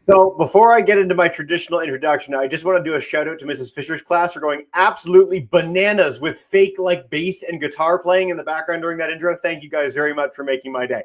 So before I get into my traditional introduction, I just want to do a shout out to Mrs. Fisher's class for going absolutely bananas with fake like bass and guitar playing in the background during that intro. Thank you guys very much for making my day.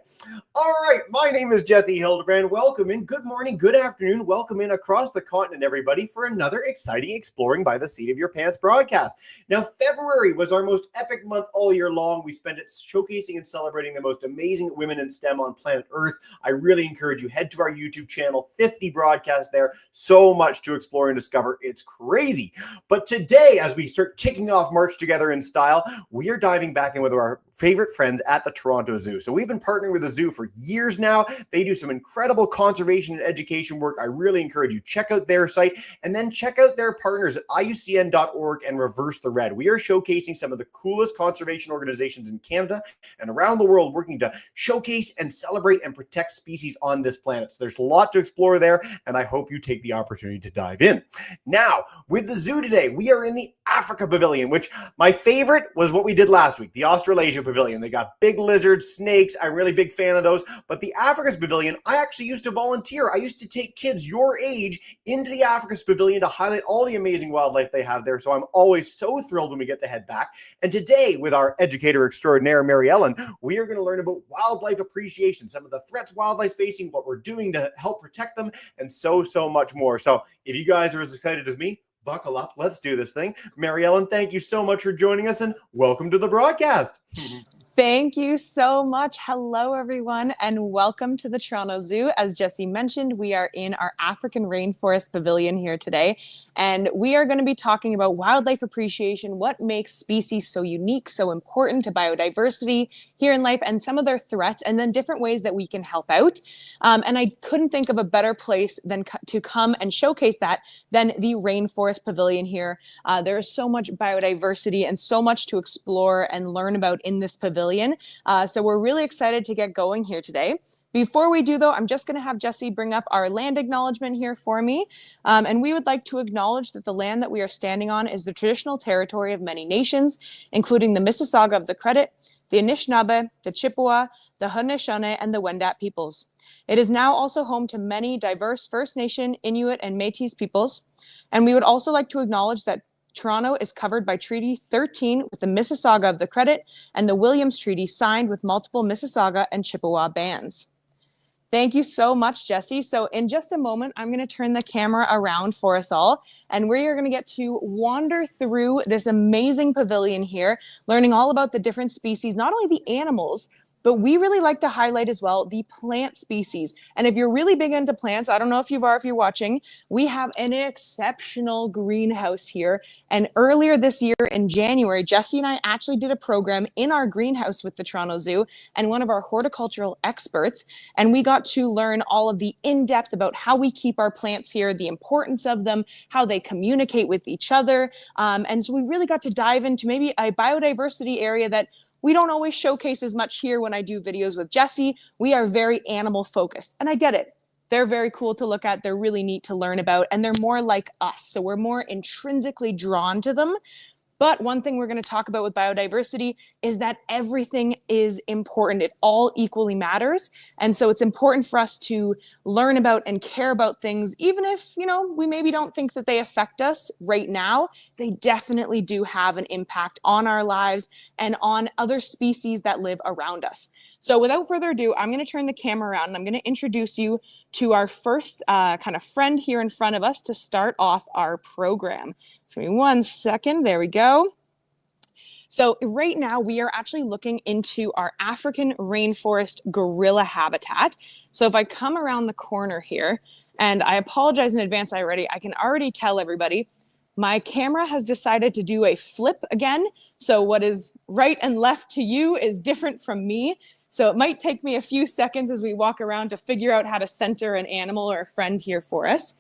All right, my name is Jesse Hildebrand. Welcome in, good morning, good afternoon, welcome in across the continent, everybody, for another exciting Exploring by the Seat of Your Pants broadcast. Now, February was our most epic month all year long. We spent it showcasing and celebrating the most amazing women in STEM on planet Earth. I really encourage you, head to our YouTube channel, 50 broadcasts there, so much to explore and discover. It's crazy. But today, as we start kicking off March Together in style, we are diving back in with our favorite friends at the Toronto Zoo. So we've been partnering with the zoo for years now. They do some incredible conservation and education work. I really encourage you, check out their site and then check out their partners at IUCN.org and Reverse the Red. We are showcasing some of the coolest conservation organizations in Canada and around the world working to showcase and celebrate and protect species on this planet. So there's a lot to explore there, and I hope you take the opportunity to dive in. Now, with the zoo today, we are in the Africa Pavilion, which my favorite was what we did last week, the Australasia Pavilion. They got big lizards, snakes. I'm a really big fan of those. But the Africa's Pavilion, I actually used to volunteer. I used to take kids your age into the Africa's Pavilion to highlight all the amazing wildlife they have there. So I'm always so thrilled when we get to head back. And today, with our educator extraordinaire, Mary Ellen, we are going to learn about wildlife appreciation, some of the threats wildlife's facing, what we're doing to help protect them, and so much more. So if you guys are as excited as me, buckle up. Let's do this thing. Mary Ellen, thank you so much for joining us and welcome to the broadcast. Thank you so much. Hello, everyone, and welcome to the Toronto Zoo. As Jesse mentioned, we are in our African Rainforest Pavilion here today, and we are going to be talking about wildlife appreciation, what makes species so unique, so important to biodiversity here in life, and some of their threats, and then different ways that we can help out. And I couldn't think of a better place than to come and showcase that than the Rainforest Pavilion here. There is so much biodiversity and so much to explore and learn about in this pavilion. So we're really excited to get going here today. Before we do, though, I'm just going to have Jesse bring up our land acknowledgement here for me. And we would like to acknowledge that the land that we are standing on is the traditional territory of many nations, including the Mississauga of the Credit, the Anishinaabe, the Chippewa, the Haudenosaunee, and the Wendat peoples. It is now also home to many diverse First Nation, Inuit, and Métis peoples. And we would also like to acknowledge that Toronto is covered by Treaty 13 with the Mississauga of the Credit and the Williams Treaty signed with multiple Mississauga and Chippewa bands. Thank you so much, Jesse. So in just a moment, I'm going to turn the camera around for us all, and we are going to get to wander through this amazing pavilion here, learning all about the different species, not only the animals, but we really like to highlight as well the plant species. And if you're really big into plants, I don't know if you are, if you're watching, we have an exceptional greenhouse here. And earlier this year in January, Jesse and I actually did a program in our greenhouse with the Toronto Zoo and one of our horticultural experts. And we got to learn all of the in-depth about how we keep our plants here, the importance of them, how they communicate with each other. And so we really got to dive into maybe a biodiversity area that we don't always showcase as much here when I do videos with Jesse. We are very animal focused, and I get it. They're very cool to look at. They're really neat to learn about, and they're more like us. So we're more intrinsically drawn to them. But one thing we're going to talk about with biodiversity is that everything is important. It all equally matters. And so it's important for us to learn about and care about things, even if, we maybe don't think that they affect us right now. They definitely do have an impact on our lives and on other species that live around us. So without further ado, I'm going to turn the camera around and I'm going to introduce you to our first kind of friend here in front of us to start off our program. So give me 1 second. There we go. So right now we are actually looking into our African rainforest gorilla habitat. So if I come around the corner here, and I apologize in advance I can already tell everybody, my camera has decided to do a flip again. So what is right and left to you is different from me. So it might take me a few seconds as we walk around to figure out how to center an animal or a friend here for us.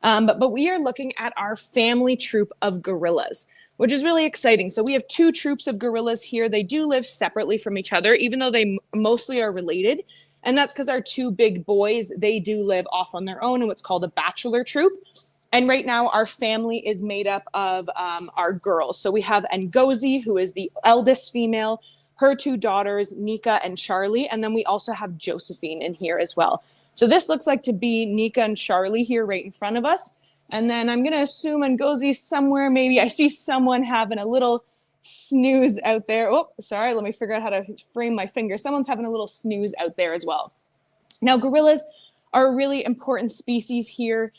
But we are looking at our family troop of gorillas, which is really exciting. So we have 2 troops of gorillas here. They do live separately from each other, even though they mostly are related. And that's because our 2 big boys, they do live off on their own in what's called a bachelor troop. And right now our family is made up of our girls. So we have Ngozi, who is the eldest female, her 2 daughters, Nika and Charlie. And then we also have Josephine in here as well. So this looks like to be Nika and Charlie here right in front of us. And then I'm going to assume Ngosi's somewhere. Maybe I see someone having a little snooze out there. Oh, sorry. Let me figure out how to frame my finger. Someone's having a little snooze out there as well. Now, gorillas are a really important species here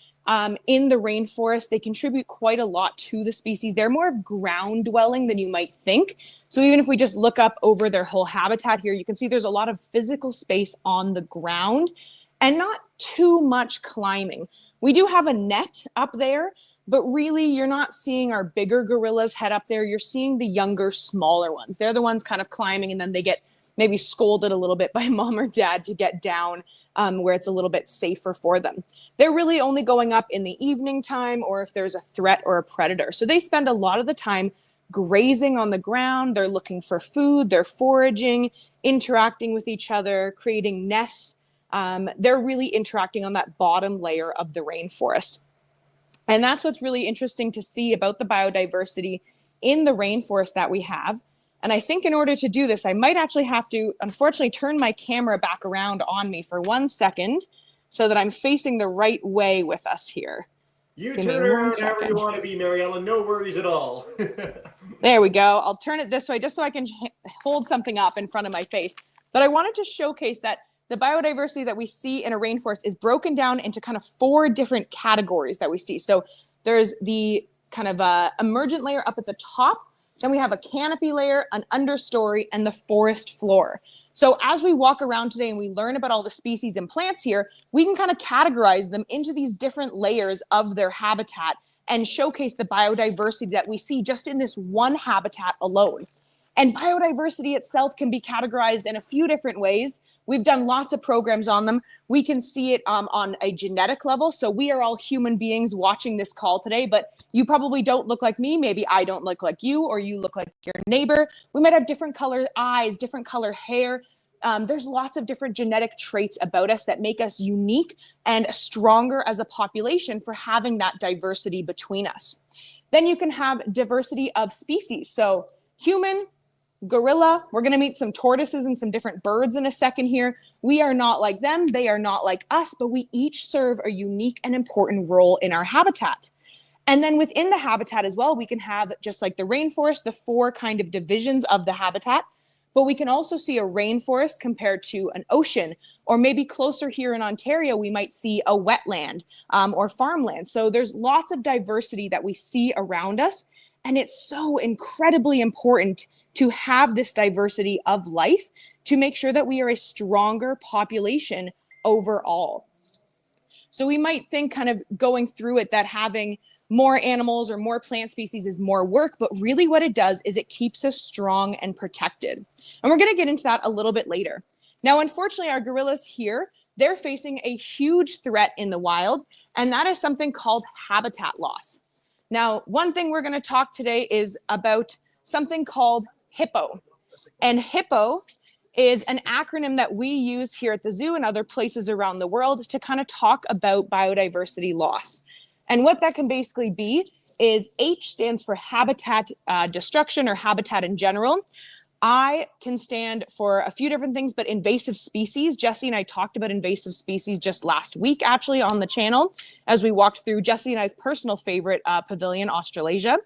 in the rainforest. They contribute quite a lot to the species. They're more of ground dwelling than you might think. So even if we just look up over their whole habitat here, you can see there's a lot of physical space on the ground and not too much climbing. We do have a net up there, but really you're not seeing our bigger gorillas head up there. You're seeing the younger, smaller ones. They're the ones kind of climbing, and then they get maybe scolded a little bit by mom or dad to get down where it's a little bit safer for them. They're really only going up in the evening time or if there's a threat or a predator. So they spend a lot of the time grazing on the ground. They're looking for food. They're foraging, interacting with each other, creating nests. They're really interacting on that bottom layer of the rainforest. And that's what's really interesting to see about the biodiversity in the rainforest that we have. And I think in order to do this, I might actually have to, unfortunately, turn my camera back around on me for 1 second so that I'm facing the right way with us here. You turn around however you want to be, Mariella. No worries at all. There we go. I'll turn it this way just so I can hold something up in front of my face. But I wanted to showcase that the biodiversity that we see in a rainforest is broken down into kind of 4 different categories that we see. So there's the kind of emergent layer up at the top. Then we have a canopy layer, an understory, and the forest floor. So as we walk around today and we learn about all the species and plants here, we can kind of categorize them into these different layers of their habitat and showcase the biodiversity that we see just in this one habitat alone. And biodiversity itself can be categorized in a few different ways. We've done lots of programs on them. We can see it on a genetic level. So we are all human beings watching this call today, but you probably don't look like me. Maybe I don't look like you, or you look like your neighbor. We might have different color eyes, different color hair. There's lots of different genetic traits about us that make us unique and stronger as a population for having that diversity between us. Then you can have diversity of species. So human, gorilla, we're going to meet some tortoises and some different birds in a second here. We are not like them. They are not like us, but we each serve a unique and important role in our habitat. And then within the habitat as well, we can have, just like the rainforest, the 4 kind of divisions of the habitat. But we can also see a rainforest compared to an ocean, or maybe closer here in Ontario, we might see a wetland or farmland. So there's lots of diversity that we see around us. And it's so incredibly important to have this diversity of life to make sure that we are a stronger population overall. So we might think, kind of going through it, that having more animals or more plant species is more work, but really what it does is it keeps us strong and protected. And we're going to get into that a little bit later. Now, unfortunately, our gorillas here, they're facing a huge threat in the wild, and that is something called habitat loss. Now, one thing we're going to talk today is about something called Hippo. And Hippo is an acronym that we use here at the zoo and other places around the world to kind of talk about biodiversity loss. And what that can basically be is H stands for habitat destruction, or habitat in general. I can stand for a few different things, but invasive species. Jesse and I talked about invasive species just last week, actually, on the channel, as we walked through Jesse and I's personal favorite pavilion, Australasia.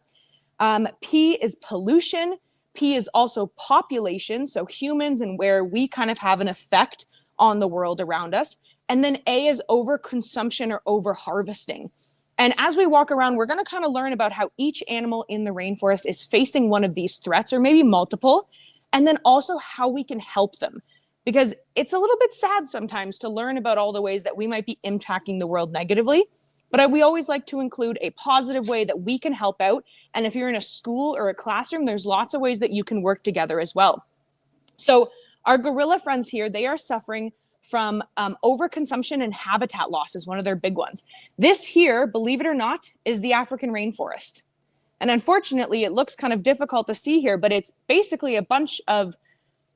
P is pollution. P is also population, so humans and where we kind of have an effect on the world around us. And then A is overconsumption or overharvesting. And as we walk around, we're going to kind of learn about how each animal in the rainforest is facing one of these threats, or maybe multiple, and then also how we can help them. Because it's a little bit sad sometimes to learn about all the ways that we might be impacting the world negatively. But we always like to include a positive way that we can help out. And if you're in a school or a classroom, there's lots of ways that you can work together as well. So our gorilla friends here, they are suffering from overconsumption and habitat loss is one of their big ones. This here, believe it or not, is the African rainforest. And unfortunately, it looks kind of difficult to see here, but it's basically a bunch of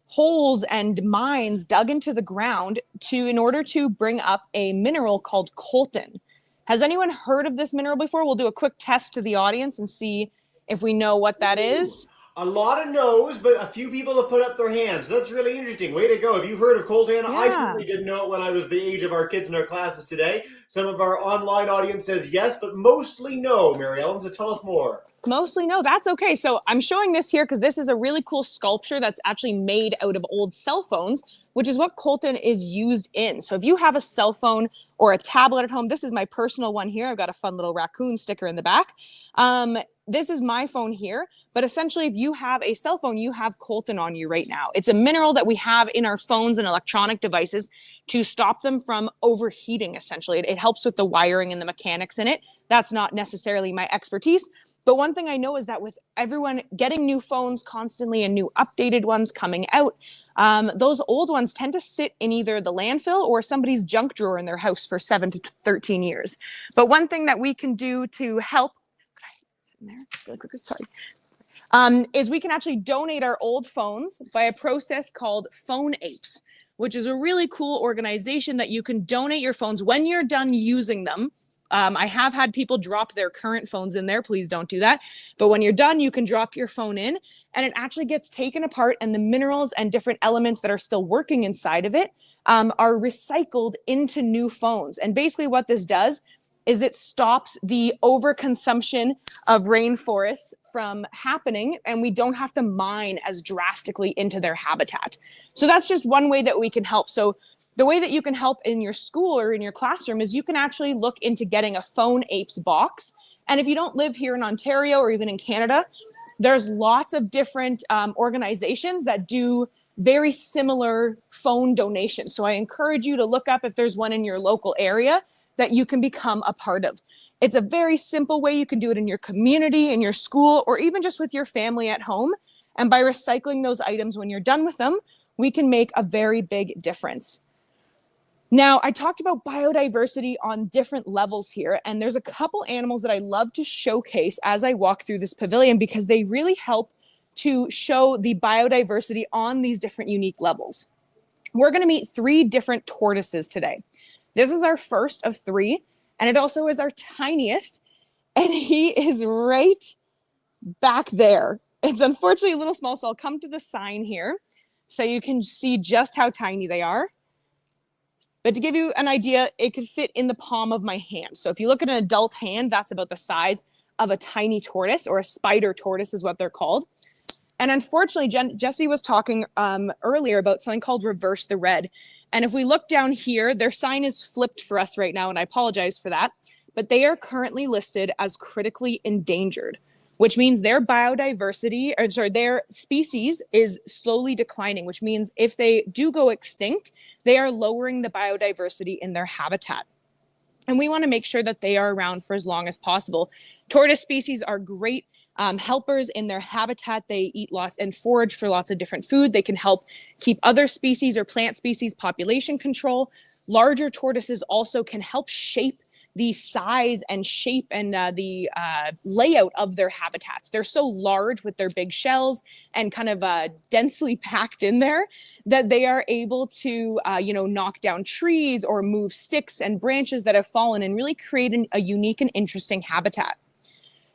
holes and mines dug into the ground in order to bring up a mineral called coltan. Has anyone heard of this mineral before? We'll do a quick test to the audience and see if we know what that is. A lot of no's, but a few people have put up their hands. That's really interesting. Way to go. If you've heard of coltan, I certainly didn't know it when I was the age of our kids in our classes today. Some of our online audience says yes, but mostly no, Mary Ellen, so tell us more. Mostly no, that's okay. So I'm showing this here because this is a really cool sculpture that's actually made out of old cell phones, which is what coltan is used in. So if you have a cell phone or a tablet at home, this is my personal one here. I've got a fun little raccoon sticker in the back. This is my phone here, but essentially if you have a cell phone, you have coltan on you right now. It's a mineral that we have in our phones and electronic devices to stop them from overheating, essentially. It helps with the wiring and the mechanics in it. That's not necessarily my expertise, but one thing I know is that with everyone getting new phones constantly and new updated ones coming out, those old ones tend to sit in either the landfill or somebody's junk drawer in their house for 7 to 13 years. But one thing that we can do to help, is we can actually donate our old phones by a process called Phone Apes, which is a really cool organization that you can donate your phones when you're done using them. I have had people drop their current phones in there. Please don't do that. But when you're done, you can drop your phone in and it actually gets taken apart, and the minerals and different elements that are still working inside of it are recycled into new phones. And basically what this does is it stops the overconsumption of rainforests from happening, and we don't have to mine as drastically into their habitat. So that's just one way that we can help. So the way that you can help in your school or in your classroom is you can actually look into getting a Phone Apes box. And if you don't live here in Ontario or even in Canada, there's lots of different organizations that do very similar phone donations. So I encourage you to look up if there's one in your local area that you can become a part of. It's a very simple way. You can do it in your community, in your school, or even just with your family at home. And by recycling those items when you're done with them, we can make a very big difference. Now, I talked about biodiversity on different levels here, and there's a couple animals that I love to showcase as I walk through this pavilion because they really help to show the biodiversity on these different unique levels. We're going to meet 3 different tortoises today. This is our first of 3, and it also is our tiniest, and he is right back there. It's unfortunately a little small, so I'll come to the sign here so you can see just how tiny they are. But to give you an idea, it could fit in the palm of my hand. So if you look at an adult hand, that's about the size of a tiny tortoise, or a spider tortoise is what they're called. And unfortunately, Jesse was talking earlier about something called reverse the red. And if we look down here, their sign is flipped for us right now, and I apologize for that. But they are currently listed as critically endangered, which means their biodiversity, or sorry, their species is slowly declining, which means if they do go extinct, they are lowering the biodiversity in their habitat. And we want to make sure that they are around for as long as possible. Tortoise species are great helpers in their habitat. They eat lots and forage for lots of different food. They can help keep other species or plant species population control. Larger tortoises also can help shape the size and shape and the layout of their habitats. They're so large with their big shells and kind of densely packed in there that they are able to, knock down trees or move sticks and branches that have fallen and really create a unique and interesting habitat.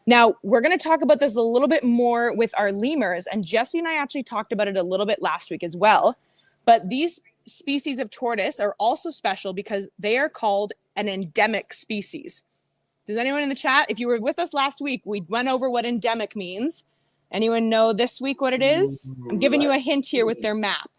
Now, we're going to talk about this a little bit more with our lemurs, and Jesse and I actually talked about it a little bit last week as well. But these species of tortoise are also special because they are called an endemic species. Does anyone in the chat, if you were with us last week, we went over what endemic means. Anyone know this week what it is? I'm giving you a hint here with their map.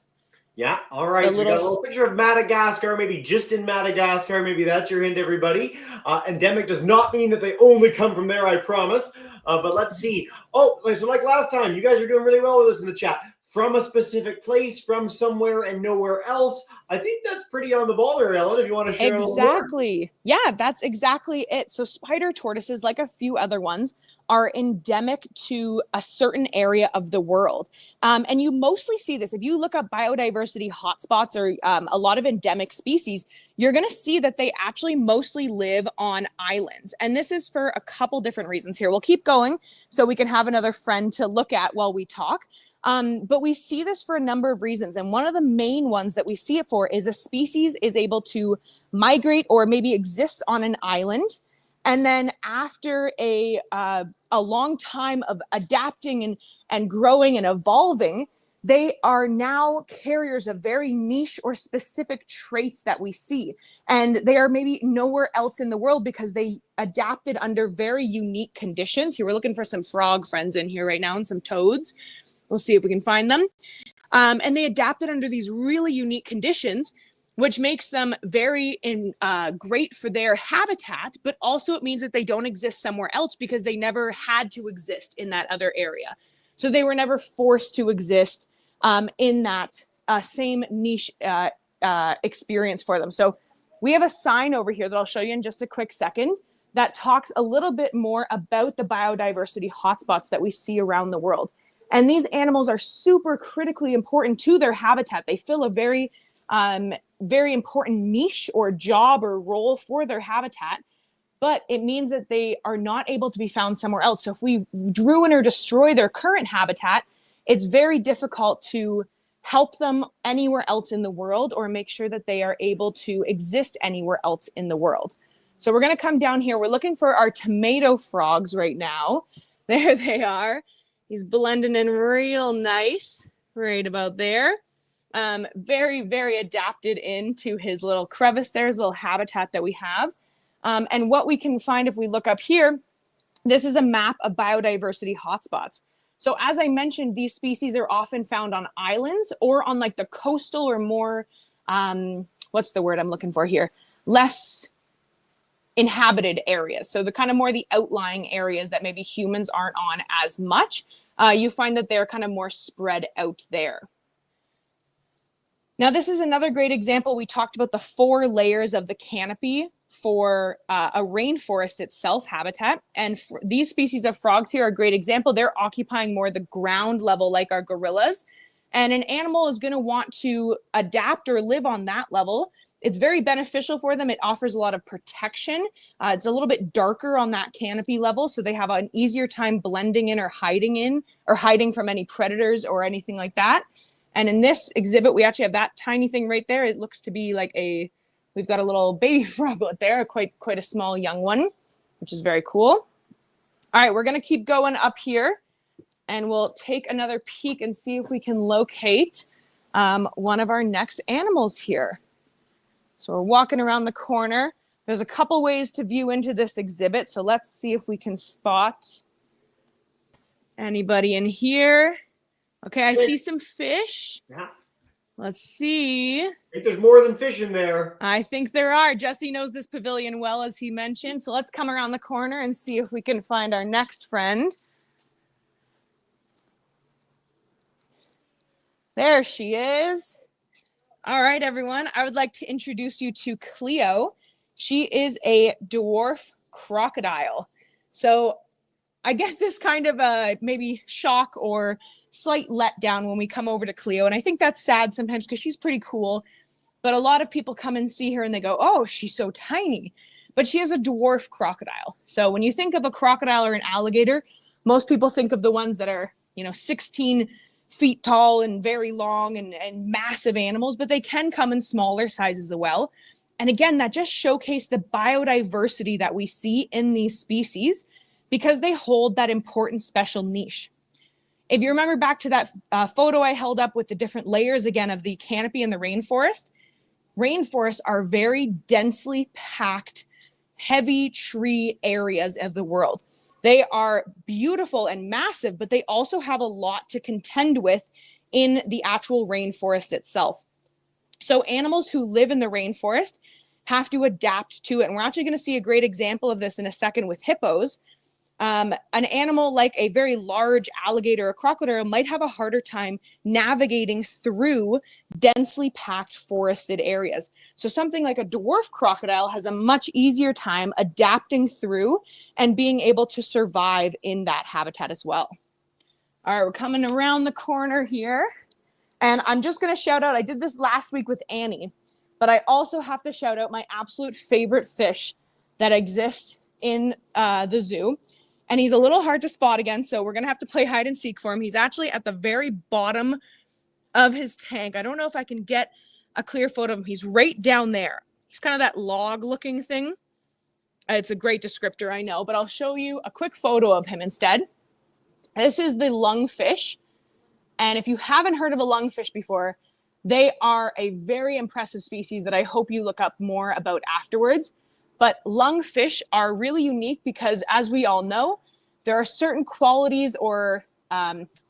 Yeah, all right. So we got a little picture of Madagascar, maybe just in Madagascar. Maybe that's your hint, everybody. Endemic does not mean that they only come from there, I promise. But let's see. Oh, so like last time, you guys are doing really well with us in the chat. From a specific place, from somewhere and nowhere else. I think that's pretty on the ball there, Ellen, if you want to share Exactly. A little more. Yeah, that's exactly it. So spider tortoises, like a few other ones, are endemic to a certain area of the world. And you mostly see this. If you look up biodiversity hotspots or a lot of endemic species, you're going to see that they actually mostly live on islands. And this is for a couple different reasons here. We'll keep going so we can have another friend to look at while we talk. But we see this for a number of reasons. And one of the main ones that we see it for is a species is able to migrate or maybe exist on an island. And then after a a long time of adapting and growing and evolving, they are now carriers of very niche or specific traits that we see. And they are maybe nowhere else in the world because they adapted under very unique conditions. Here, we're looking for some frog friends in here right now and some toads. We'll see if we can find them. And they adapted under these really unique conditions, which makes them very great for their habitat, but also it means that they don't exist somewhere else because they never had to exist in that other area. So they were never forced to exist in that same niche experience for them. So we have a sign over here that I'll show you in just a quick second that talks a little bit more about the biodiversity hotspots that we see around the world. And these animals are super critically important to their habitat. They fill a very important niche or job or role for their habitat, but it means that they are not able to be found somewhere else. So if we ruin or destroy their current habitat, it's very difficult to help them anywhere else in the world or make sure that they are able to exist anywhere else in the world. So we're going to come down here. We're looking for our tomato frogs right now. There they are. He's blending in real nice right about there. Very, very adapted into his little crevice there, his little habitat that we have. And what we can find if we look up here, this is a map of biodiversity hotspots. So as I mentioned, these species are often found on islands or on like the coastal or more, what's the word I'm looking for here? Less inhabited areas. So the kind of more the outlying areas that maybe humans aren't on as much. You find that they're kind of more spread out there. Now, this is another great example. We talked about the 4 layers of the canopy for a rainforest itself habitat. And these species of frogs here are a great example. They're occupying more the ground level like our gorillas. And an animal is going to want to adapt or live on that level. It's very beneficial for them. It offers a lot of protection. It's a little bit darker on that canopy level, so they have an easier time blending in or hiding from any predators or anything like that. And in this exhibit, we actually have that tiny thing right there. It looks to be like we've got a little baby froglet there, quite a small young one, which is very cool. All right, we're going to keep going up here, and we'll take another peek and see if we can locate one of our next animals here. So we're walking around the corner. There's a couple ways to view into this exhibit. So let's see if we can spot anybody in here. Okay, I see some fish. Yeah. Let's see. I think there's more than fish in there. I think there are. Jesse knows this pavilion well, as he mentioned. So let's come around the corner and see if we can find our next friend. There she is. All right, everyone. I would like to introduce you to Cleo. She is a dwarf crocodile. So I get this kind of maybe shock or slight letdown when we come over to Cleo. And I think that's sad sometimes because she's pretty cool. But a lot of people come and see her and they go, oh, she's so tiny. But she is a dwarf crocodile. So when you think of a crocodile or an alligator, most people think of the ones that are, 16 feet tall and very long and massive animals, but they can come in smaller sizes as well. And again, that just showcased the biodiversity that we see in these species because they hold that important special niche. If you remember back to that photo I held up with the different layers again of the canopy in the rainforest, rainforests are very densely packed, heavy tree areas of the world. They are beautiful and massive, but they also have a lot to contend with in the actual rainforest itself. So animals who live in the rainforest have to adapt to it. And we're actually going to see a great example of this in a second with hippos. An animal like a very large alligator or crocodile might have a harder time navigating through densely packed forested areas. So something like a dwarf crocodile has a much easier time adapting through and being able to survive in that habitat as well. All right, we're coming around the corner here. And I'm just going to shout out, I did this last week with Annie, but I also have to shout out my absolute favorite fish that exists in the zoo. And he's a little hard to spot again, so we're going to have to play hide and seek for him. He's actually at the very bottom of his tank. I don't know if I can get a clear photo of him. He's right down there. He's kind of that log-looking thing. It's a great descriptor, I know, but I'll show you a quick photo of him instead. This is the lungfish. And if you haven't heard of a lungfish before, they are a very impressive species that I hope you look up more about afterwards. But lungfish are really unique because, as we all know, there are certain qualities or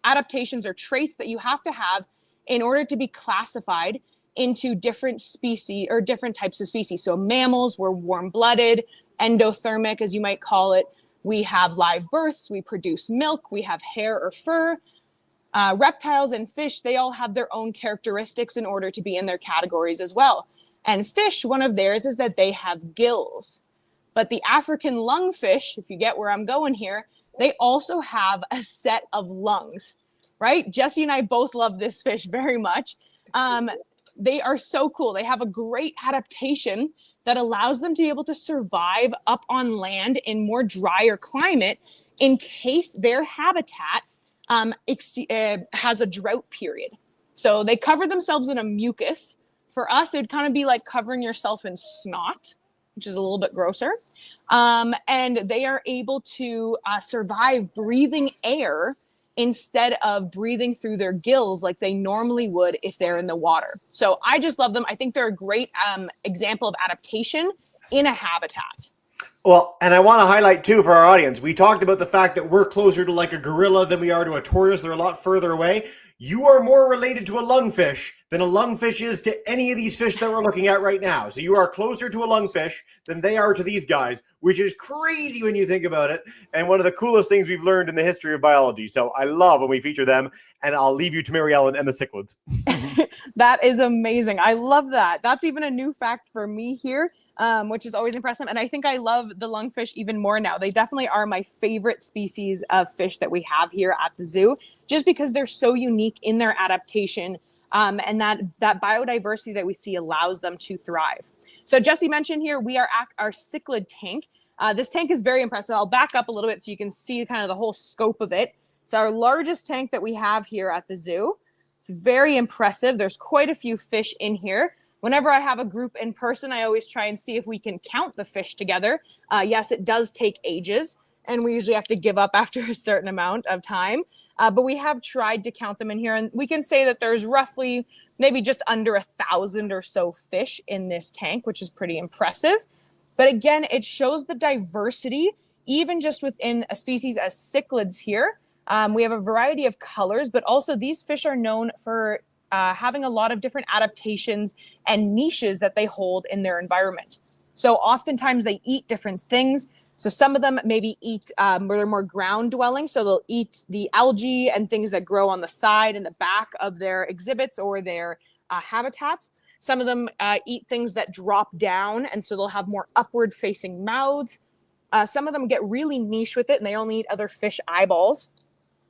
adaptations or traits that you have to have in order to be classified into different species or different types of species. So mammals, we're warm-blooded, endothermic, as you might call it. We have live births, we produce milk, we have hair or fur. Reptiles and fish, they all have their own characteristics in order to be in their categories as well. And fish, one of theirs is that they have gills. But the African lungfish, if you get where I'm going here, they also have a set of lungs, right? Jesse and I both love this fish very much. They are so cool. They have a great adaptation that allows them to be able to survive up on land in more drier climate in case their habitat has a drought period. So they cover themselves in a mucus. For us, it'd kind of be like covering yourself in snot, which is a little bit grosser. And they are able to survive breathing air instead of breathing through their gills like they normally would if they're in the water. So I just love them. I think they're a great example of adaptation in a habitat. Well, and I want to highlight too for our audience, we talked about the fact that we're closer to like a gorilla than we are to a tortoise. They're a lot further away. You are more related to a lungfish than a lungfish is to any of these fish that we're looking at right now. So you are closer to a lungfish than they are to these guys, which is crazy when you think about it. And one of the coolest things we've learned in the history of biology. So I love when we feature them, and I'll leave you to Mary Ellen and the cichlids. That is amazing. I love that. That's even a new fact for me here. Which is always impressive. And I think I love the lungfish even more now. They definitely are my favorite species of fish that we have here at the zoo, just because they're so unique in their adaptation. And that biodiversity that we see allows them to thrive. So Jesse mentioned here, we are at our cichlid tank. This tank is very impressive. I'll back up a little bit so you can see kind of the whole scope of it. It's our largest tank that we have here at the zoo. It's very impressive. There's quite a few fish in here. Whenever I have a group in person, I always try and see if we can count the fish together. Yes, it does take ages, and we usually have to give up after a certain amount of time. But we have tried to count them in here, and we can say that there's roughly maybe just under 1,000 or so fish in this tank, which is pretty impressive. But again, it shows the diversity, even just within a species as cichlids here. We have a variety of colors, but also these fish are known for having a lot of different adaptations and niches that they hold in their environment. So oftentimes they eat different things. So some of them maybe eat, where they're more ground dwelling. So they'll eat the algae and things that grow on the side and the back of their exhibits or their habitats. Some of them eat things that drop down, and so they'll have more upward facing mouths. Some of them get really niche with it and they only eat other fish eyeballs.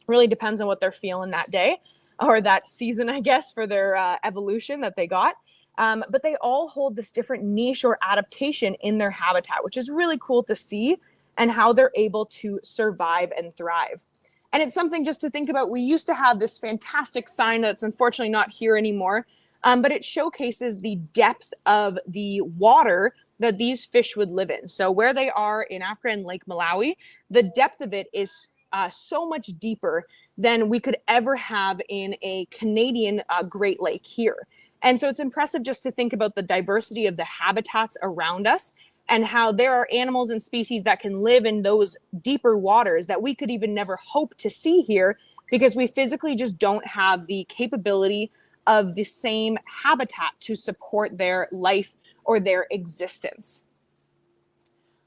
Really depends on what they're feeling that day or that season, I guess, for their evolution that they got. But they all hold this different niche or adaptation in their habitat, which is really cool to see, and how they're able to survive and thrive. And it's something just to think about. We used to have this fantastic sign that's unfortunately not here anymore, but it showcases the depth of the water that these fish would live in. So where they are in Africa and Lake Malawi, the depth of it is so much deeper than we could ever have in a Canadian Great Lake here. And so it's impressive just to think about the diversity of the habitats around us and how there are animals and species that can live in those deeper waters that we could even never hope to see here, because we physically just don't have the capability of the same habitat to support their life or their existence.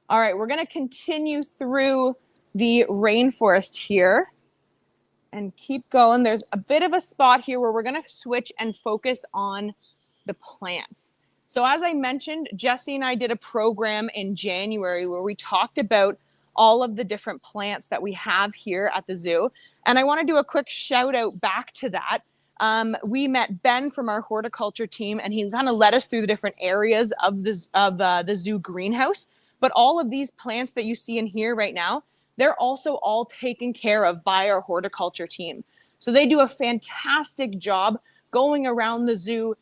All right, we're going to continue through the rainforest here and keep going. There's a bit of a spot here where we're going to switch and focus on the plants. So as I mentioned, Jesse and I did a program in January where we talked about all of the different plants that we have here at the zoo. And I want to do a quick shout out back to that. We met Ben from our horticulture team, and he kind of led us through the different areas of the zoo greenhouse. But all of these plants that you see in here right now, they're also all taken care of by our horticulture team. So they do a fantastic job going around the zoo.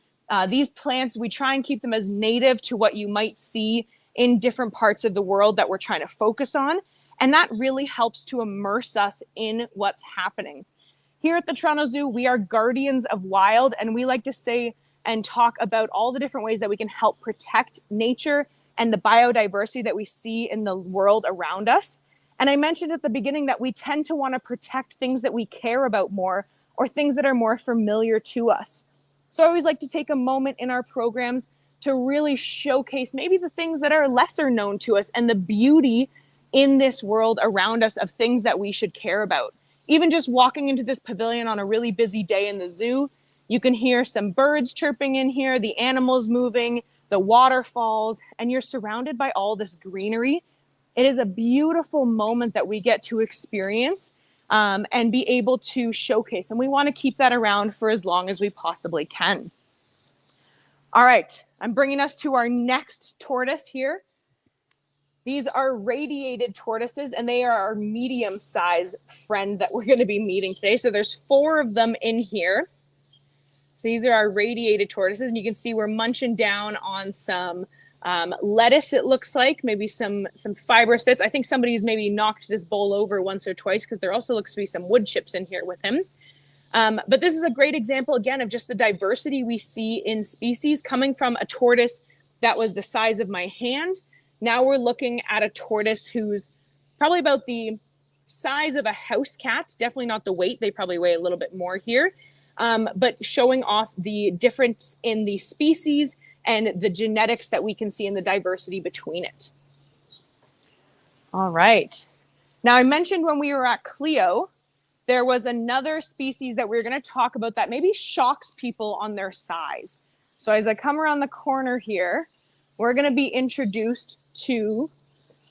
These plants, we try and keep them as native to what you might see in different parts of the world that we're trying to focus on. And that really helps to immerse us in what's happening. Here at the Toronto Zoo, we are guardians of wild, and we like to say and talk about all the different ways that we can help protect nature and the biodiversity that we see in the world around us. And I mentioned at the beginning that we tend to want to protect things that we care about more, or things that are more familiar to us. So I always like to take a moment in our programs to really showcase maybe the things that are lesser known to us and the beauty in this world around us of things that we should care about. Even just walking into this pavilion on a really busy day in the zoo, you can hear some birds chirping in here, the animals moving, the waterfalls, and you're surrounded by all this greenery. It is a beautiful moment that we get to experience and be able to showcase. And we want to keep that around for as long as we possibly can. All right, I'm bringing us to our next tortoise here. These are radiated tortoises, and they are our medium-sized friend that we're going to be meeting today. So there's 4 of them in here. So these are our radiated tortoises, and you can see we're munching down on some lettuce, it looks like, maybe some fibrous bits. I think somebody's maybe knocked this bowl over once or twice, because there also looks to be some wood chips in here with him. But this is a great example, again, of just the diversity we see in species coming from a tortoise that was the size of my hand. Now we're looking at a tortoise who's probably about the size of a house cat, definitely not the weight. They probably weigh a little bit more here, but showing off the difference in the species and the genetics that we can see in the diversity between it. All right. Now I mentioned when we were at Clio, there was another species that we were going to talk about that maybe shocks people on their size. So as I come around the corner here, we're going to be introduced to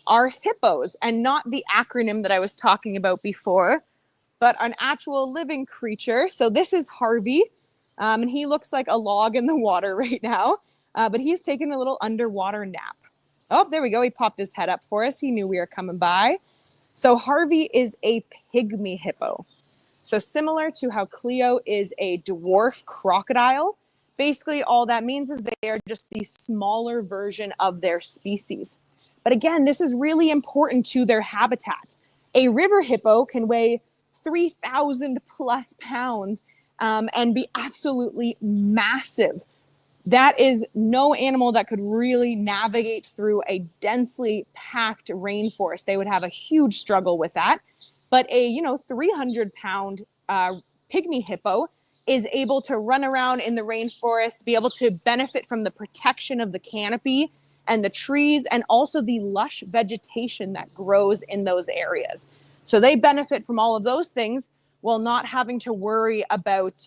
our hippos, and not the acronym that I was talking about before, but an actual living creature. So this is Harvey, and he looks like a log in the water right now, but he's taking a little underwater nap. Oh, there we go. He popped his head up for us. He knew we were coming by. So Harvey is a pygmy hippo. So similar to how Clio is a dwarf crocodile, basically all that means is they are just the smaller version of their species. But again, this is really important to their habitat. A river hippo can weigh 3,000 plus pounds and be absolutely massive. That is no animal that could really navigate through a densely packed rainforest. They would have a huge struggle with that. But a 300-pound pygmy hippo is able to run around in the rainforest, be able to benefit from the protection of the canopy and the trees, and also the lush vegetation that grows in those areas. So they benefit from all of those things while not having to worry about,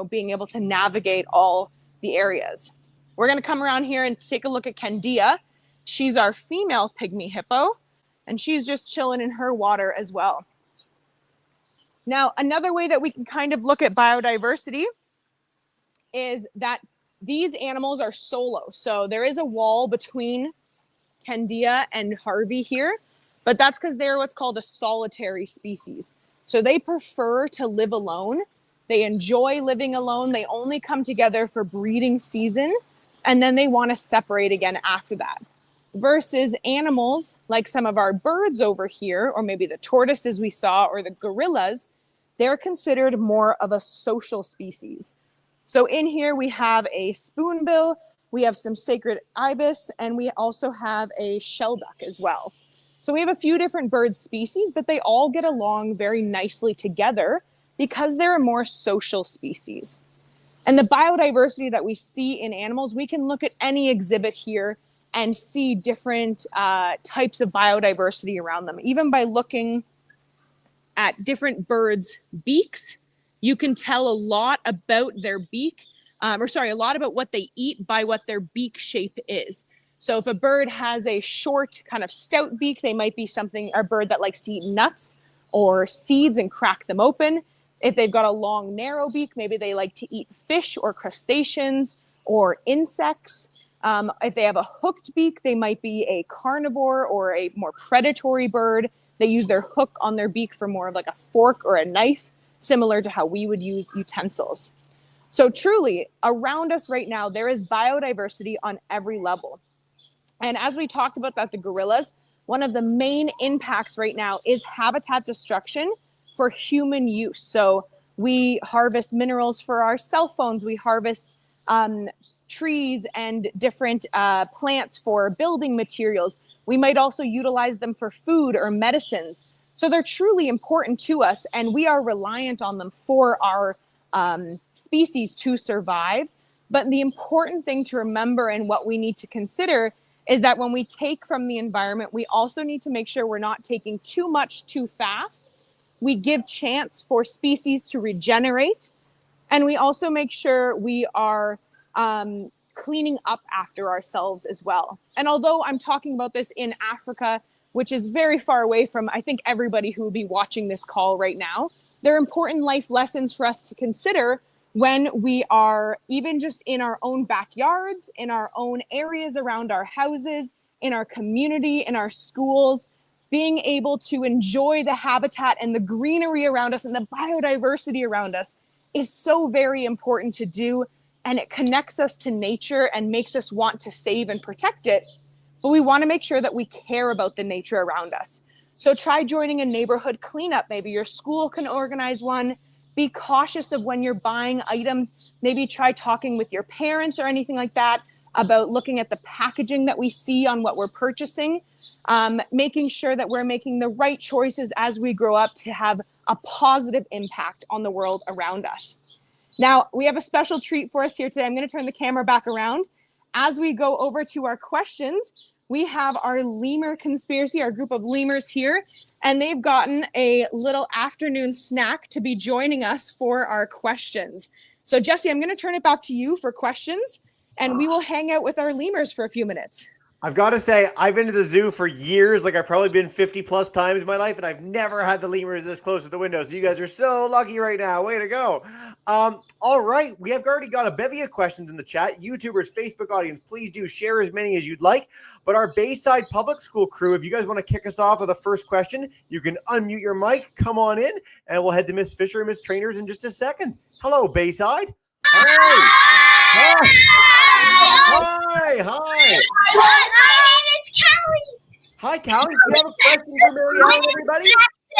being able to navigate all the areas. We're going to come around here and take a look at Candia. She's our female pygmy hippo, and she's just chilling in her water as well. Now, another way that we can kind of look at biodiversity is that these animals are solo. So there is a wall between Candia and Harvey here, but that's because they're what's called a solitary species. So they prefer to live alone. They enjoy living alone. They only come together for breeding season, and then they want to separate again after that. Versus animals like some of our birds over here, or maybe the tortoises we saw, or the gorillas, they're considered more of a social species. So in here we have a spoonbill, we have some sacred ibis, and we also have a shelduck as well. So we have a few different bird species, but they all get along very nicely together because they're a more social species. And the biodiversity that we see in animals, we can look at any exhibit here and see different types of biodiversity around them. Even by looking at different birds' beaks, you can tell a lot about their beak, a lot about what they eat by what their beak shape is. So if a bird has a short kind of stout beak, they might be a bird that likes to eat nuts or seeds and crack them open. If they've got a long, narrow beak, maybe they like to eat fish or crustaceans or insects. If they have a hooked beak, they might be a carnivore or a more predatory bird. They use their hook on their beak for more of like a fork or a knife, similar to how we would use utensils. So truly, around us right now, there is biodiversity on every level. And as we talked about that, the gorillas, one of the main impacts right now is habitat destruction for human use. So we harvest minerals for our cell phones. We harvest trees and different plants for building materials. We might also utilize them for food or medicines. So they're truly important to us, and we are reliant on them for our species to survive. But the important thing to remember and what we need to consider is that when we take from the environment, we also need to make sure we're not taking too much too fast. We give chance for species to regenerate, and we also make sure we are cleaning up after ourselves as well. And although I'm talking about this in Africa, which is very far away from, I think, everybody who will be watching this call right now, there are important life lessons for us to consider when we are even just in our own backyards, in our own areas around our houses, in our community, in our schools, being able to enjoy the habitat and the greenery around us and the biodiversity around us is so very important to do. And it connects us to nature and makes us want to save and protect it. But we want to make sure that we care about the nature around us. So try joining a neighborhood cleanup. Maybe your school can organize one. Be cautious of when you're buying items. Maybe try talking with your parents or anything like that about looking at the packaging that we see on what we're purchasing, making sure that we're making the right choices as we grow up to have a positive impact on the world around us. Now, we have a special treat for us here today. I'm going to turn the camera back around. As we go over to our questions, we have our lemur conspiracy, our group of lemurs here, and they've gotten a little afternoon snack to be joining us for our questions. So, Jesse, I'm going to turn it back to you for questions, and we will hang out with our lemurs for a few minutes. I've got to say, I've been to the zoo for years. Like, I've probably been 50 plus times in my life, and I've never had the lemurs this close to the window. So you guys are so lucky right now. Way to go. All right. We have already got a bevy of questions in the chat. YouTubers, Facebook audience, please do share as many as you'd like. But our Bayside Public School crew, if you guys want to kick us off with the first question, you can unmute your mic, come on in, and we'll head to Miss Fisher and Miss Trainers in just a second. Hello, Bayside. Hi. Hi. Hi. Hi. My name is Callie. Hi, Callie. Do you have a question for Mary Ellen, everybody?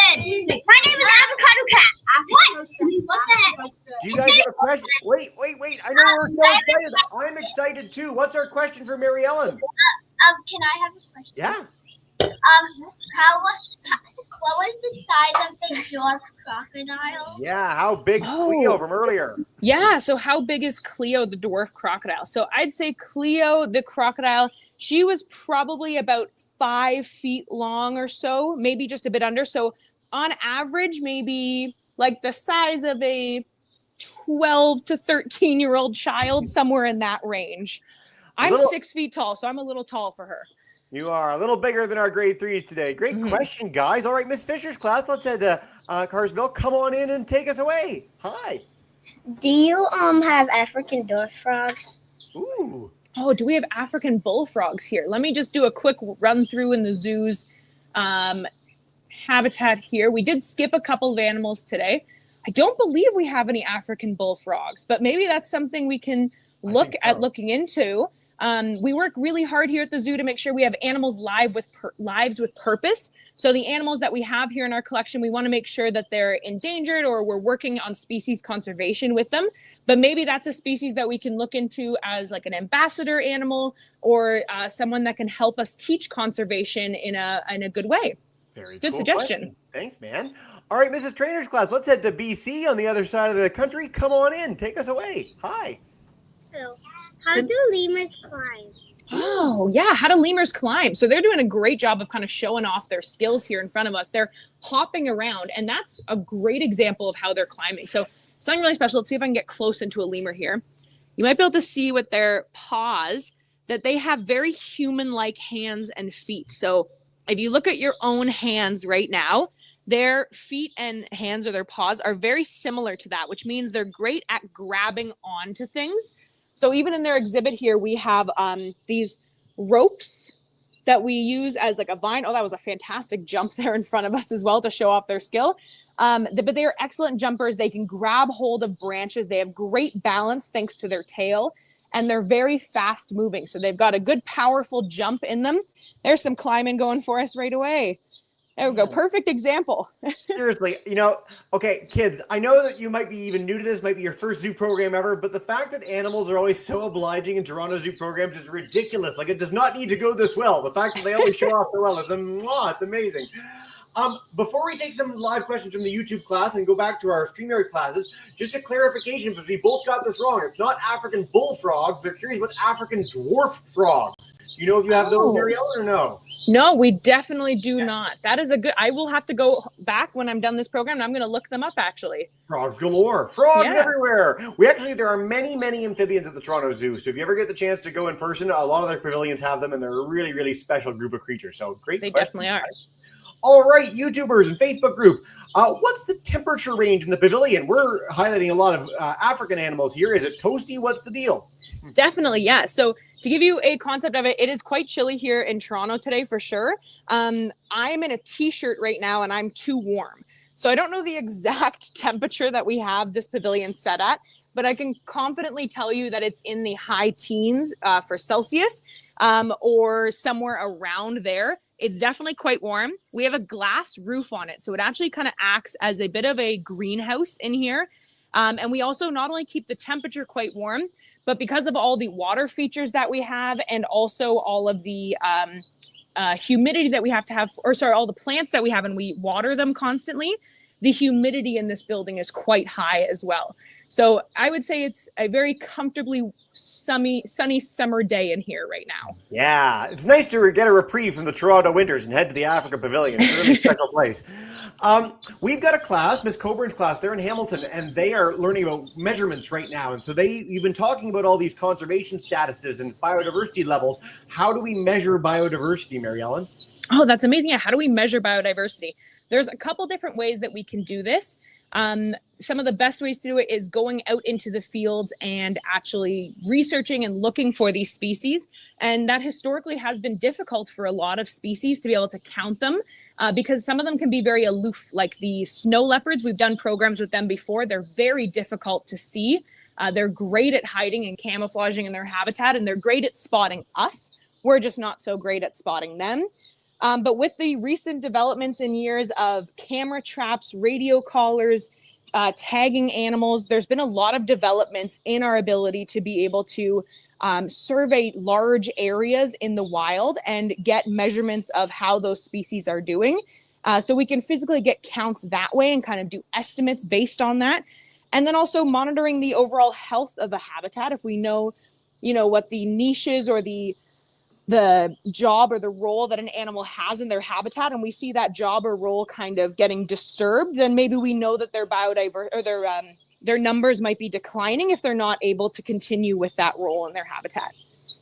My name is Avocado Cat. What? What the heck? Do you guys have a question? Wait. I know we're so excited. I'm excited too. What's our question for Mary Ellen? Can I have a question? Yeah. What was the size of the dwarf crocodile? Yeah, how big's Cleo from earlier? Yeah, so how big is Cleo, the dwarf crocodile? So I'd say Cleo, the crocodile, she was probably about 5 feet long or so, maybe just a bit under. So on average, maybe like the size of a 12 to 13-year-old child, somewhere in that range. I'm 6 feet tall, so I'm a little tall for her. You are a little bigger than our grade 3s today. Great question, guys. All right, Miss Fisher's class, let's head to Carsville. Come on in and take us away. Hi. Do you have African dwarf frogs? Ooh. Oh, do we have African bullfrogs here? Let me just do a quick run through in the zoo's habitat here. We did skip a couple of animals today. I don't believe we have any African bullfrogs, but maybe that's something we can look at looking into. We work really hard here at the zoo to make sure we have animals lives with purpose. So the animals that we have here in our collection, we want to make sure that they're endangered or we're working on species conservation with them. But maybe that's a species that we can look into as like an ambassador animal or someone that can help us teach conservation in a good way. Very good cool suggestion. Question. Thanks, man. All right, Mrs. Trainer's class, let's head to BC on the other side of the country. Come on in. Take us away. Hi. Hello. How do lemurs climb? Oh, yeah. How do lemurs climb? So they're doing a great job of kind of showing off their skills here in front of us. They're hopping around, and that's a great example of how they're climbing. So something really special. Let's see if I can get close into a lemur here. You might be able to see with their paws that they have very human-like hands and feet. So if you look at your own hands right now, their feet and hands or their paws are very similar to that, which means they're great at grabbing onto things. So even in their exhibit here, we have these ropes that we use as like a vine. Oh, that was a fantastic jump there in front of us as well to show off their skill. But they are excellent jumpers. They can grab hold of branches. They have great balance thanks to their tail. and they're very fast moving. So they've got a good, powerful jump in them. There's some climbing going for us right away. There we go. Perfect example. Seriously, okay, kids, I know that you might be even new to this, might be your first zoo program ever, but the fact that animals are always so obliging in Toronto Zoo programs is ridiculous. Like, it does not need to go this well. The fact that they always show off so well is it's amazing. Before we take some live questions from the YouTube class and go back to our StreamYard classes, just a clarification, because we both got this wrong. It's not African bullfrogs. They're curious about African dwarf frogs. Do you know if you have those, Marielle, or no? No, we definitely do not. That is a good, I will have to go back when I'm done this program, and I'm going to look them up, actually. Frogs galore. Frogs everywhere. There are many, many amphibians at the Toronto Zoo. So if you ever get the chance to go in person, a lot of their pavilions have them, and they're a really, really special group of creatures. So great. They definitely are. All right, YouTubers and Facebook group, what's the temperature range in the pavilion? We're highlighting a lot of African animals here. Is it toasty? What's the deal? Definitely, yeah. So to give you a concept of it, it is quite chilly here in Toronto today for sure. I'm in a t-shirt right now and I'm too warm. So I don't know the exact temperature that we have this pavilion set at, but I can confidently tell you that it's in the high teens for Celsius or somewhere around there. It's definitely quite warm. We have a glass roof on it, so it actually kind of acts as a bit of a greenhouse in here. And we also not only keep the temperature quite warm, but because of all the water features that we have and also all of the humidity that we have to have, all the plants that we have, and we water them constantly, the humidity in this building is quite high as well. So I would say it's a very comfortably sunny summer day in here right now. Yeah, it's nice to get a reprieve from the Toronto winters and head to the Africa Pavilion. It's a really special place. We've got a class, Miss Coburn's class, they're in Hamilton, and they are learning about measurements right now. And so you've been talking about all these conservation statuses and biodiversity levels. How do we measure biodiversity, Mary Ellen? Oh, that's amazing. Yeah, how do we measure biodiversity? There's a couple different ways that we can do this. Some of the best ways to do it is going out into the fields and actually researching and looking for these species. And that historically has been difficult for a lot of species to be able to count them because some of them can be very aloof, like the snow leopards. We've done programs with them before. They're very difficult to see. They're great at hiding and camouflaging in their habitat, and they're great at spotting us. We're just not so great at spotting them. But with the recent developments in years of camera traps, radio collars, tagging animals, there's been a lot of developments in our ability to be able to survey large areas in the wild and get measurements of how those species are doing. So we can physically get counts that way and kind of do estimates based on that. And then also monitoring the overall health of a habitat. If we know, what the niches or the job or the role that an animal has in their habitat, and we see that job or role kind of getting disturbed, then maybe we know that their biodiverse or their numbers might be declining if they're not able to continue with that role in their habitat.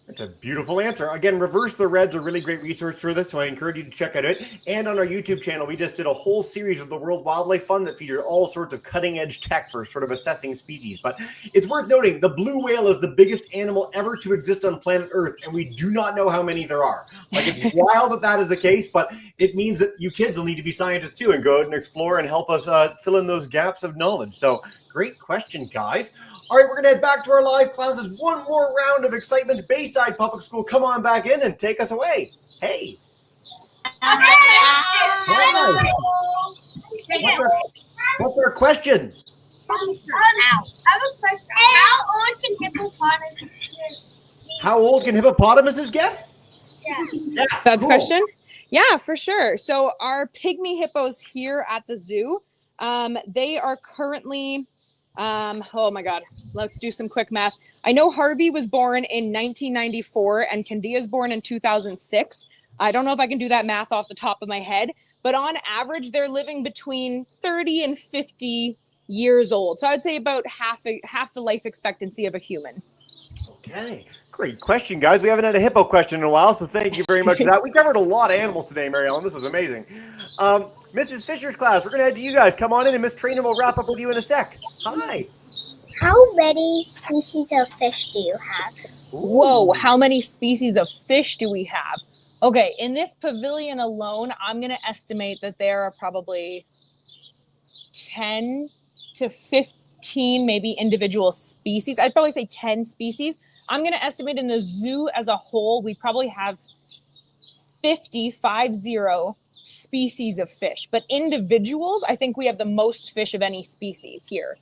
That's a beautiful answer. Again, Reverse the Red's a really great resource for this, so I encourage you to check out it. And on our YouTube channel, we just did a whole series of the World Wildlife Fund that featured all sorts of cutting-edge tech for sort of assessing species. But it's worth noting, the blue whale is the biggest animal ever to exist on planet Earth, and we do not know how many there are. Like, it's wild that is the case, but it means that you kids will need to be scientists too and go out and explore and help us fill in those gaps of knowledge. So, great question, guys. All right, we're going to head back to our live classes. One more round of excitement. Bayside Public School, come on back in and take us away. Hey. Hi. What's our question? I have a question. How old can hippopotamuses get? How old can hippopotamuses get? Yeah. That's a question? Yeah, for sure. So our pygmy hippos here at the zoo, they are currently... oh my God, let's do some quick math. I know Harvey was born in 1994 and Candia is born in 2006. I don't know if I can do that math off the top of my head, but on average, they're living between 30 and 50 years old. So I'd say about half the life expectancy of a human. Okay, great question, guys. We haven't had a hippo question in a while, so thank you very much for that. We covered a lot of animals today, Mary Ellen. This was amazing. Mrs. Fisher's class, we're going to head to you guys. Come on in, and Miss Trainer will wrap up with you in a sec. Hi. How many species of fish do you have? Whoa, how many species of fish do we have? Okay, in this pavilion alone, I'm going to estimate that there are probably 10 to 15 maybe individual species. I'd probably say 10 species. I'm going to estimate in the zoo as a whole, we probably have 50 species of fish. But individuals, I think we have the most fish of any species here.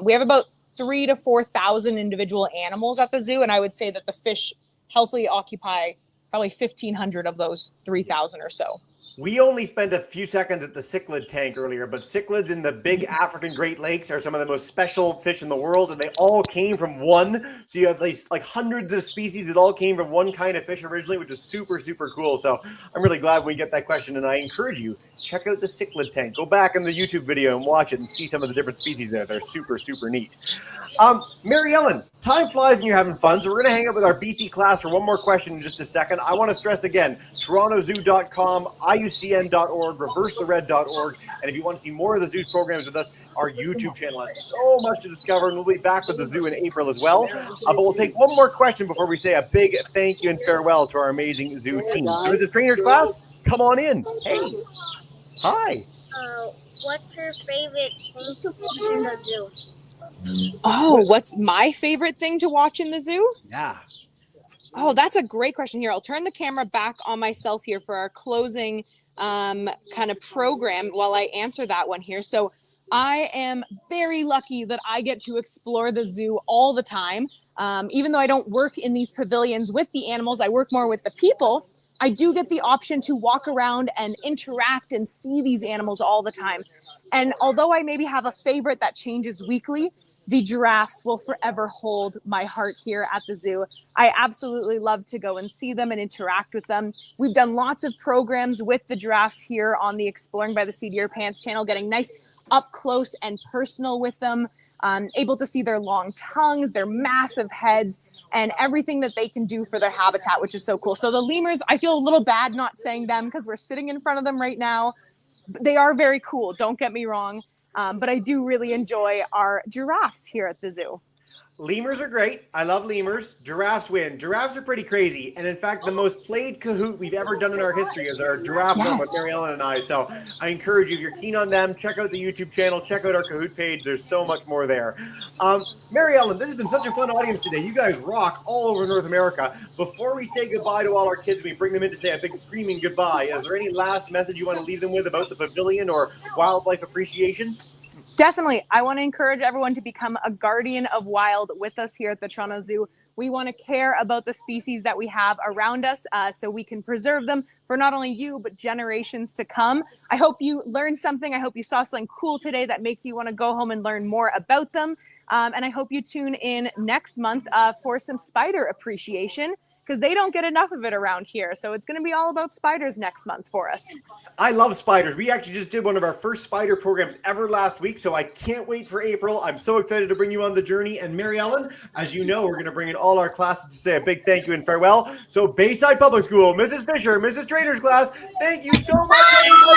We have about 3,000 to 4,000 individual animals at the zoo, and I would say that the fish healthily occupy probably 1,500 of those 3,000 or so. We only spent a few seconds at the cichlid tank earlier, but cichlids in the big African Great Lakes are some of the most special fish in the world, and they all came from one. So you have these like hundreds of species that all came from one kind of fish originally, which is super, super cool. So I'm really glad we get that question, and I encourage you, check out the cichlid tank. Go back in the YouTube video and watch it and see some of the different species there. They're super, super neat. Mary Ellen, time flies and you're having fun, so we're going to hang out with our BC class for one more question in just a second. I want to stress again, torontozoo.com, IUCN.org, reversethered.org, and if you want to see more of the zoo's programs with us, our YouTube channel has so much to discover, and we'll be back with the zoo in April as well. But we'll take one more question before we say a big thank you and farewell to our amazing zoo team. Mrs. Trainer's class, come on in. Hey. Hi. What's your favorite thing to watch in the zoo? Oh, what's my favorite thing to watch in the zoo? Yeah. Oh, that's a great question here. I'll turn the camera back on myself here for our closing kind of program while I answer that one here. So I am very lucky that I get to explore the zoo all the time. Even though I don't work in these pavilions with the animals, I work more with the people. I do get the option to walk around and interact and see these animals all the time. And although I maybe have a favorite that changes weekly, the giraffes will forever hold my heart here at the zoo. I absolutely love to go and see them and interact with them. We've done lots of programs with the giraffes here on the Exploring by the Seat of Your Pants channel, getting nice up close and personal with them, able to see their long tongues, their massive heads, and everything that they can do for their habitat, which is so cool. So the lemurs, I feel a little bad not saying them because we're sitting in front of them right now. They are very cool, don't get me wrong. But I do really enjoy our giraffes here at the zoo. Lemurs are great. I love lemurs. Giraffes win. Giraffes are pretty crazy. And in fact, the most played Kahoot we've ever done in our history is our giraffe one with Mary Ellen and I. So I encourage you, if you're keen on them, check out the YouTube channel, check out our Kahoot page. There's so much more there. Mary Ellen, this has been such a fun audience today. You guys rock all over North America. Before we say goodbye to all our kids, we bring them in to say a big screaming goodbye. Is there any last message you want to leave them with about the pavilion or wildlife appreciation? Definitely. I want to encourage everyone to become a guardian of wild with us here at the Toronto Zoo. We want to care about the species that we have around us so we can preserve them for not only you, but generations to come. I hope you learned something. I hope you saw something cool today that makes you want to go home and learn more about them. And I hope you tune in next month for some spider appreciation, because they don't get enough of it around here. So it's going to be all about spiders next month for us. I love spiders. We actually just did one of our first spider programs ever last week, so I can't wait for April. I'm so excited to bring you on the journey. And Mary Ellen, as you know, we're going to bring in all our classes to say a big thank you and farewell. So Bayside Public School, Mrs. Fisher, Mrs. Trainer's class, thank you so much, everyone.